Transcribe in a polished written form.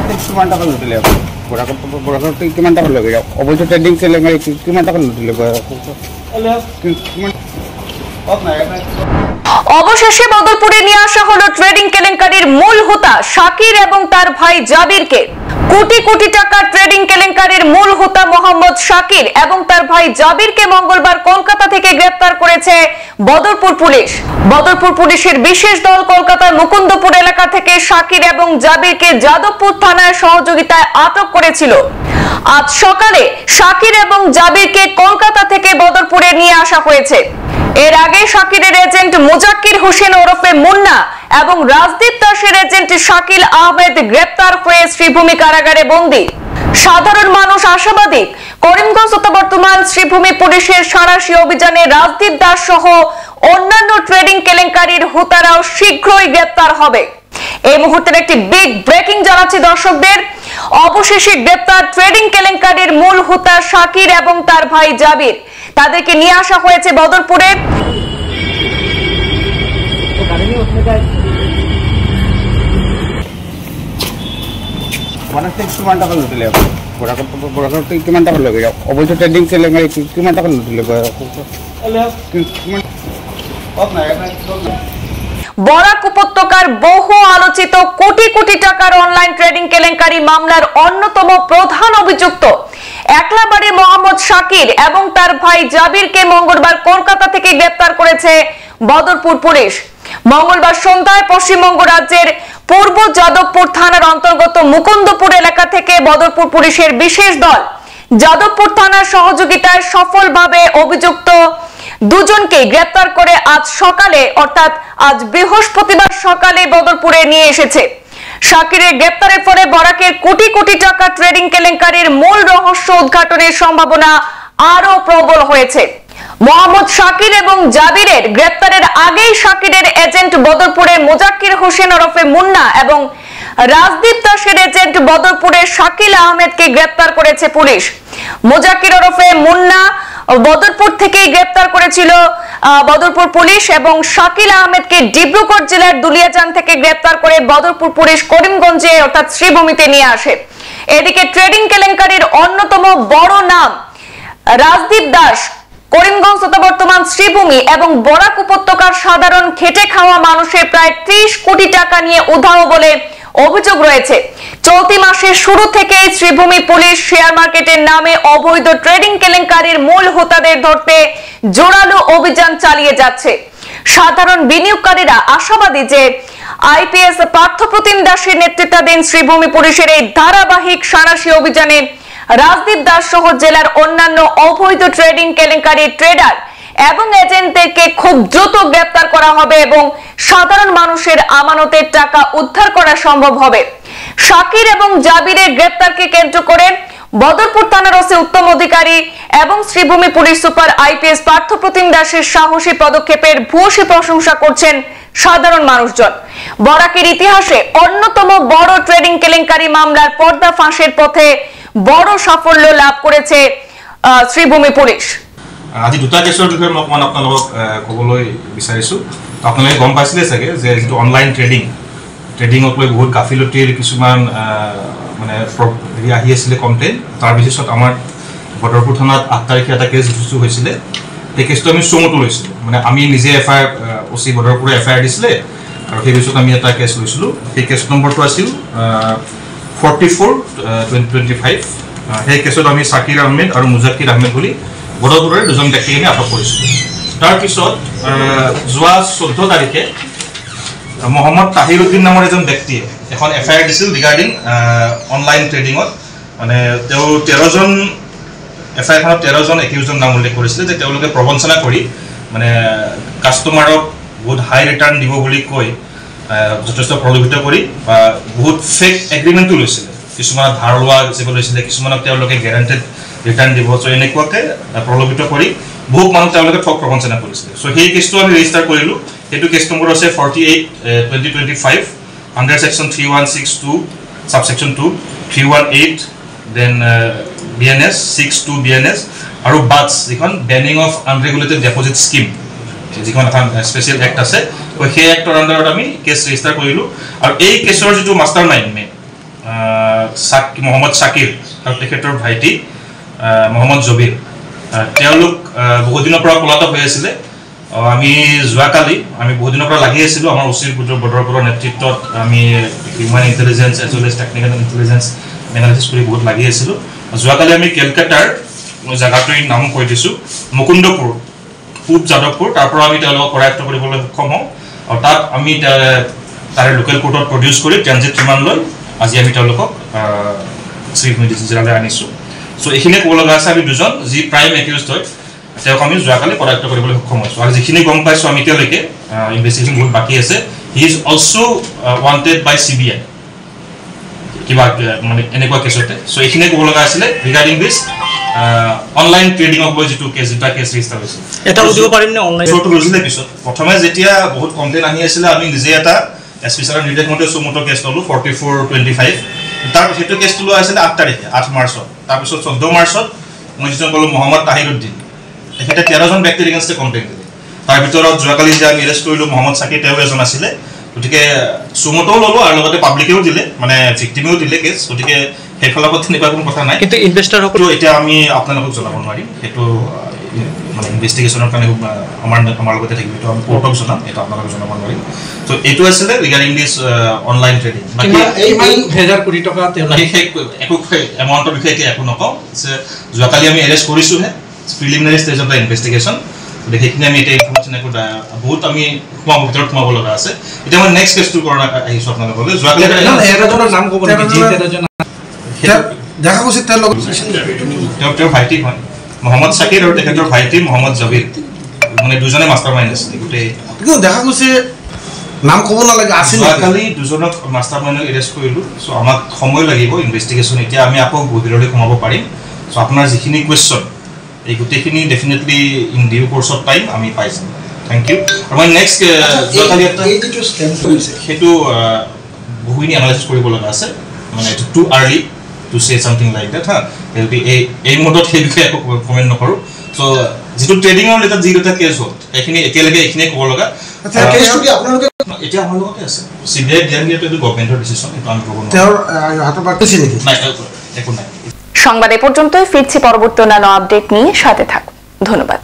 কিমান টাকা লুটিলে বৰাকত কিমান টাকা লৈ গ'ল অবৈধ ট্ৰেডিং চেলে কিমান টাকা লুটিলে অবশেষে বদরপুরে নিয়ে আসা হলো ট্রেডিং কেলেঙ্কারির মূল হোতা শাকির এবং তার ভাই জাবিরকে। কোটি কোটি টাকা ট্রেডিং কেলেঙ্কারির মূল হোতা মোহাম্মদ শাকির এবং তার ভাই জাবিরকে মঙ্গলবার কলকাতা থেকে গ্রেফতার করেছে বদরপুর পুলিশ। বদরপুর পুলিশের বিশেষ দল কলকাতার মুকুন্দপুর এলাকা থেকে শাকির এবং জাবিরকে যাদবপুর থানার সহযোগিতায় আটক করেছিল। আজ সকালে শাকির এবং জাবিরকে কলকাতা থেকে বদরপুরে নিয়ে আসা হয়েছে। এর আগে শাকিরের এজেন্ট মুজাক্কির হোসেন ওরফে মুন্না এবং রাজদীপ দাসের এজেন্ট শাকিল আহমেদ গ্রেপ্তার হয়ে শ্রীভূমি কারাগারে বন্দী। সাধারণ মানুষ আশাবাদী করিমগঞ্জ তথা বর্তমান শ্রীভূমি পুলিশের সাঁড়াশি অভিযানে রাজদীপ দাস সহ অন্যান্য ট্রেডিং কেলেঙ্কারির হোতারাও শীঘ্রই গ্রেপ্তার হবে। এই মুহূর্তের একটি বিগ ব্রেকিং জানাচ্ছি দর্শকদের, অবশেষে গ্রেপ্তার ট্রেডিং কেলেঙ্কারির মূল হোতা শাকির এবং তার ভাই জাবির। তাদেরকে নিয়ে আসা হয়েছে বদরপুরে। কিমান টাকা লুটিলে বৰাকত কিমান টাকা লৈ গ'ল অবৈধ ট্ৰেডিং চেলে কিমান টাকা লুটিলে বরাক উপত্যকার বহু আলোচিত কোটি কোটি টাকার অনলাইন ট্রেডিং কেলেঙ্কারি মামলার অন্যতম প্রধান অভিযুক্ত একলাবাড়ি মোহাম্মদ শাকির এবং তার ভাই জাবিরকে মঙ্গলবার কলকাতা থেকে গ্রেফতার করেছে বদরপুর পুলিশ। মঙ্গলবার সন্ধ্যায় পশ্চিমবঙ্গ রাজ্যের পূর্ব যাদবপুর থানার অন্তর্গত মুকুন্দপুর এলাকা থেকে বদরপুর পুলিশের বিশেষ দল যাদবপুর থানার সহযোগিতায় সফলভাবে অভিযুক্ত দুজনকে গ্রেফতার করে আজ সকালে অর্থাৎ আজ বৃহস্পতিবার সকালে বদরপুরে নিয়ে এসেছে। শাকিরের গ্রেফতারের ফলে বরাকের কোটি কোটি টাকা ট্রেডিং কেলেঙ্কারির মূল রহস্য উদ্ঘাটনের সম্ভাবনা আরো প্রবল হয়েছে। মোহাম্মদ শাকির এবং জাবিরের গ্রেফতারের আগেই শাকিরের এজেন্ট বদরপুরের মুজাক্কির হোসেন ওরফে মুন্না এবং রাজদীপ দাসের এজেন্ট বদরপুরের শাকিল আহমেদকে গ্রেফতার করেছে পুলিশ। মুজাক্কির ওরফে মুন্না বদরপুর থেকেই গ্রেফতার করেছিল বদরপুর পুলিশ এবং শাকিল আহমেদকে ডিব্রুগড় জেলার দুলিয়াজান থেকে গ্রেফতার করে বদরপুর পুলিশ করিমগঞ্জে অর্থাৎ শ্রীভূমিতে নিয়ে আসে। এদিকে ট্রেডিং কেলেঙ্কারির অন্যতম বড় নাম রাজদীপ দাস করিমগঞ্জ তথা বর্তমান শ্রীভূমি এবং বরাক উপত্যকার সাধারণ খেটে খাওয়া মানুষের প্রায় 30 কোটি টাকা নিয়ে উধাও বলে অভিযোগ রয়েছে। চলতি মাসের শুরু থেকেই শ্রীভূমি পুলিশ শেয়ার মার্কেটের নামে অবৈধ ট্রেডিং কেলেঙ্কারির মূল হোতাদের ধরতে জোরালো অভিযান চালিয়ে যাচ্ছে। সাধারণ বিনিয়োগকারীরা আশাবাদী যে আইপিএস পার্থপ্রতিম দাসের নেতৃত্বাধীন শ্রীভূমি পুলিশের এই ধারাবাহিক সাঁড়াশি অভিযানে রাজদীপ দাস সহ জেলার অন্যান্য অবৈধ ট্রেডিং কেলেঙ্কারির ট্রেডার এবং এজেন্টদেরকে খুব দ্রুত গ্রেফতার করা হবে এবং সাধারণ মানুষের আমানতের টাকা উদ্ধার করা সম্ভব হবে। শাকির এবং জাবিরের গ্রেফতারকে কেন্দ্র করে বদরপুর থানার ওসি উত্তম অধিকারী এবং Shribhumi police super IPS Parthapratim দাসের সাহসী পদক্ষেপের ভূয়সী প্রশংসা করছেন সাধারণ মানুষজন। বরাকের ইতিহাসে অন্যতম বড় ট্রেডিং কেলেঙ্কারি মামলার পর্দা ফাঁসের পথে বড় সাফল্য লাভ করেছে শ্রীভূমি পুলিশ। আজি দুটা কেছৰ বিষয়ে মই আপোনালোকক ক'বলৈ বিচাৰিছোঁ। আপোনালোকে গম পাইছিলে চাগে যে যিটো অনলাইন ট্ৰেডিঙক লৈ বহুত গাফিলতিৰ কিছুমান মানে আহি আছিলে কমপ্লেইন। তাৰ বেচিছত আমাৰ বদৰপুৰ থানাত 8 তাৰিখে এটা কেছ ৰুজু হৈছিলে। সেই কেছটো আমি চমুটো লৈছিলোঁ, মানে আমি নিজে এফআইআৰ ওচি বদৰপুৰে এফআইআৰ দিছিলে আৰু সেই বেচিছত আমি এটা কেছ লৈছিলোঁ। সেই কেছ নম্বৰটো আছিল 44/2025। সেই কেছত আমি শাকিৰ আহমেদ আৰু মুজাক্কিৰ আহমেদ বুলি বদৰপুৰৰে দুজন ব্যক্তিক আমি আটক কৰিছিলোঁ। তাৰপিছত যোৱা 14 তাৰিখে মোহাম্মদ তাহিৰুদ্দিন নামৰ এজন ব্যক্তিয়ে এখন এফআইআৰ দিছিল ৰিগাৰ্ডিং অনলাইন ট্ৰেডিঙত। মানে তেওঁ 13জন এফআইআৰখনত 13জন একিউজৰ নাম উল্লেখ কৰিছিলে যে তেওঁলোকে প্ৰবঞ্চনা কৰি মানে কাষ্টমাৰক বহুত হাই ৰিটাৰ্ণ দিব বুলি কৈ যথেষ্ট প্ৰলোভিত কৰি বা বহুত ফেক এগ্ৰিমেণ্টো লৈছিলে। কিছুমানক ধাৰ লোৱা হিচাপে লৈছিলে, কিছুমানক তেওঁলোকে গেৰাণ্টেড ৰিটাৰ্ণ দিব। চ' এনেকুৱাকৈ প্ৰলোভিত কৰি বহুত মানুহ তেওঁলোকে ঠগ প্ৰবঞ্চনা কৰিছিলে। চ' সেই কেছটো আমি ৰেজিষ্টাৰ কৰিলোঁ। সেইটো কেছ নম্বৰ আছে 48/2025 আণ্ডাৰ ছেকশ্যন 3162 ছাবছেকশ্যন 2 318 দেন BNS 62 BNS আৰু বাটছ যিখন banning of unregulated deposit scheme যিখন এখন স্পেচিয়েল এক্ট আছে। সেই এক্টৰ আণ্ডাৰত আমি কেছ ৰেজিষ্টাৰ কৰিলোঁ। আৰু এই কেছৰ যিটো মাষ্টাৰ মাইণ্ড মহম্মদ শাকিৰ আৰু তেখেতৰ ভাইটি মহম্মদ জবিৰ তেওঁলোক বহু দিনৰ পৰা পলাতক হৈ আছিলে আমি যোৱাকালি আমি বহু দিনৰ পৰা লাগি আছিলোঁ আমাৰ উচিত বদৰপুৰৰ নেতৃত্বত আমি human intelligence as well as technical intelligence analysis কৰি বহুত লাগি আছিলোঁ যোৱাকালি আমি কেলকাতাৰ জাগাটোৰ নাম কৈ দিছোঁ মুকুন্দপুৰ পূব যাদৱপুৰ তাৰ পৰা আমি তেওঁলোকক কৰায়ত্ব কৰিবলৈ সক্ষম হওঁ আৰু তাত আমি তাৰে লোকেল কোৰ্টত প্ৰডিউচ কৰি ট্ৰানজিট ৰিমাণ্ড লৈ আজি আমি তেওঁলোকক চিফ মেজিষ্ট্ৰেটলৈ আনিছোঁ সো এইখিনিয়ে ক'ব লগা আছে আমি দুজন যি প্ৰাইম একিউজড হয় তেওঁক আমি যোৱাকালি কৰায়ত্ব কৰিবলৈ সক্ষম হৈছোঁ আৰু যিখিনি গম পাইছোঁ আমি এতিয়ালৈকে ইনভেষ্টিগেশ্যন বহুত বাকী আছে he is also' wanted by CBI কিবা মানে এনেকুৱা কেছতে সো এইখিনিয়ে ক'ব লগা আছিলে ৰিগাৰ্ডিং দিছ অনলাইন ট্ৰেডিঙক লৈ যিটো কেছ ৰেজিষ্টাৰ হৈছে এটা বুজিব পাৰিম নে অনলাইন শ্বটো বুজিলে পিছত প্ৰথমে যেতিয়া বহুত কমপ্লেইন আহি আছিলে আমি নিজে এটা SP ছাৰৰ নিৰ্দেশ মতে সুমোটো কেছ ল'লোঁ 4425 তাৰ সেইটো কেছটো লোৱা আছিলে 8 তাৰিখে 8 মাৰ্চত তাৰপিছত 14 মাৰ্চত মই যিজন ক'লোঁ মহম্মদ তাহিৰুদ্দিন তেখেতে 13জন ব্যক্তিৰ এগেইনষ্টে কমপ্লেইন দিলে তাৰ ভিতৰত যোৱাকালি যে আমি এৰেষ্ট কৰিলোঁ মহম্মদ শাকিৰ তেওঁ এজন আছিলে গতিকে সুমোটোও ল'লোঁ আৰু লগতে পাব্লিকেও দিলে মানে ভিক্টিমেও দিলে কেছ গতিকে সেইফালৰ পৰা তেনেকুৱা কোনো কথা নাই কিন্তু ইনভেষ্টাৰসকলো এতিয়া আমি আপোনালোকক জনাব নোৱাৰিম সেইটো মানে ইনভেষ্টিগেশ্যনৰ কাৰণে আমাৰ লগতে থাকিব এইটো আমি কোৰ্টক জনাম এইটো আপোনালোকক জনাব নোৱাৰিম তো এইটো আছিলে ৰিগাৰ্ডিং দিছ অনলাইন ট্ৰেডিং বাকী এই 1000 কোটি টকা একো এমাউণ্টৰ বিষয়ে একো নকওঁ যোৱাকালি আমি এৰেষ্ট কৰিছোঁহে preliminary stage of the investigation গতিকে সেইখিনি আমি এতিয়া ইনফৰ্মেশ্যন একো বহুত আমি ভিতৰত সোমাব লগা আছে এতিয়া মই নেক্সট কেছটো কৰোণা আহিছোঁ আপোনালোকলৈ যোৱাকালি নাম ক'ব দেখা গৈছে তেওঁৰ ভাইটি হয় মহম্মদ শাকিৰ আৰু তেখেতৰ ভাইটি মহম্মদ জবিৰ মানে দুজনে মাষ্টাৰ মাইণ্ড আছিলে গোটেই দেখা গৈছে নাম ক'ব নালাগে আছিল যোৱাকালি দুজনক মাষ্টাৰ মাইণ্ডক এৰেষ্ট কৰিলোঁ চ' আমাক সময় লাগিব ইনভেষ্টিগেশ্যন এতিয়া আমি আকৌ গভীৰলৈ সোমাব পাৰিম চ' আপোনাৰ যিখিনি কুৱেশ্যন এই গোটেইখিনি ডেফিনেটলি ইন ডিউ কোৰ্চত পাইম আমি পাই যাম থেংক ইউ আৰু মই নেক্সট যোৱাকালি এটা সেইটো বহুখিনি এনালাইচিছ কৰিব লগা আছে মানে এইটো too early to say something like that will be a modot he বিষয়ে একো কমেন্ট নকৰো সো যেটো ট্ৰেডিং অৰ এটা জিৰোটা কেছ হ'ল এখিনি এতিয়ালৈকে এখিনি ক'ব লগা কেছটো কি আপোনালোকে এতিয়া আমাৰ লগতে আছে CBI ধ্যান দিয়াটো এটা গভৰ্ণমেণ্টৰ ডিসিশন এটা আমি ক'ব নোৱাৰো তেওঁৰ হাতৰ পাতিছে নেকি নাই একো নাই সংবাদ এ পৰ্যন্তই ফিৰছি পৰবৰ্তী অন্যান্য আপডেট নিয়ে সাথে থাকুন ধন্যবাদ